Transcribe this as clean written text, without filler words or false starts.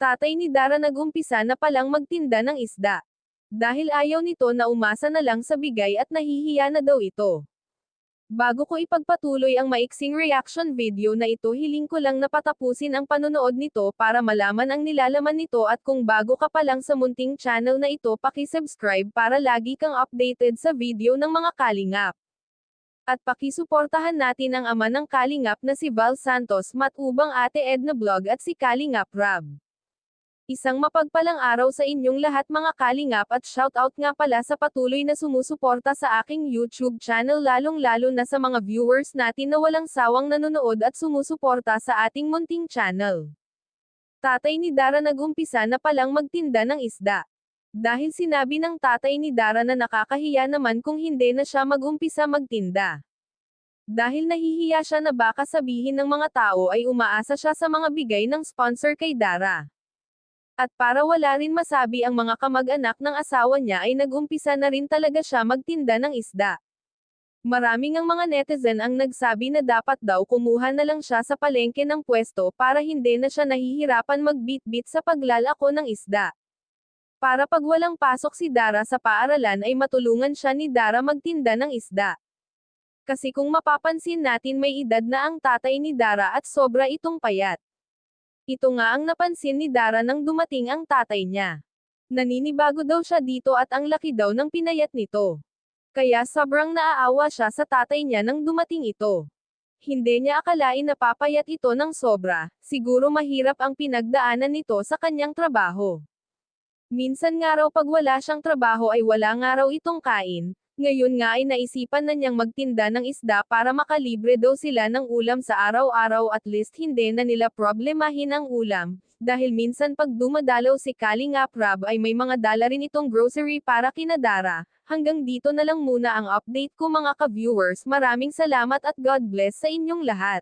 Tatay ni Dara nag-umpisa na palang magtinda ng isda. Dahil ayaw nito na umasa na lang sa bigay at nahihiya na daw ito. Bago ko ipagpatuloy ang maiksing reaction video na ito, hiling ko lang na patapusin ang panonood nito para malaman ang nilalaman nito, at kung bago ka pa lang sa munting channel na ito, paki-subscribe para lagi kang updated sa video ng mga kalingap. At pakisuportahan natin ang ama ng kalingap na si Val Santos Matubang, Ate Edna Vlog at si Kalingap Rab. Isang mapagpalang araw sa inyong lahat mga kalingap, at shoutout nga pala sa patuloy na sumusuporta sa aking YouTube channel, lalong-lalo na sa mga viewers natin na walang sawang nanonood at sumusuporta sa ating munting channel. Tatay ni Dara nag-umpisa na palang magtinda ng isda. Dahil sinabi ng tatay ni Dara na nakakahiya naman kung hindi na siya mag-umpisa magtinda. Dahil nahihiya siya na baka sabihin ng mga tao ay umaasa siya sa mga bigay ng sponsor kay Dara. At para wala rin masabi ang mga kamag-anak ng asawa niya, ay nag-umpisa na rin talaga siya magtinda ng isda. Maraming ang mga netizen ang nagsabi na dapat daw kumuha na lang siya sa palengke ng pwesto para hindi na siya nahihirapan magbitbit sa paglalako ng isda. Para pag walang pasok si Dara sa paaralan ay matulungan siya ni Dara magtinda ng isda. Kasi kung mapapansin natin, may edad na ang tatay ni Dara at sobra itong payat. Ito nga ang napansin ni Dara nang dumating ang tatay niya. Naninibago daw siya dito at ang laki daw ng pinayat nito. Kaya sobrang naaawa siya sa tatay niya nang dumating ito. Hindi niya akalain na papayat ito ng sobra, siguro mahirap ang pinagdaanan nito sa kanyang trabaho. Minsan nga raw pag wala siyang trabaho ay wala nga raw itong kain. Ngayon nga ay naisipan na niyang magtinda ng isda para makalibre daw sila ng ulam sa araw-araw, at least hindi na nila problemahin ang ulam, dahil minsan pag dumadalaw si Kalingap Rab ay may mga dala rin itong grocery para kina Dara. Hanggang dito na lang muna ang update ko mga ka-viewers, maraming salamat at God bless sa inyong lahat.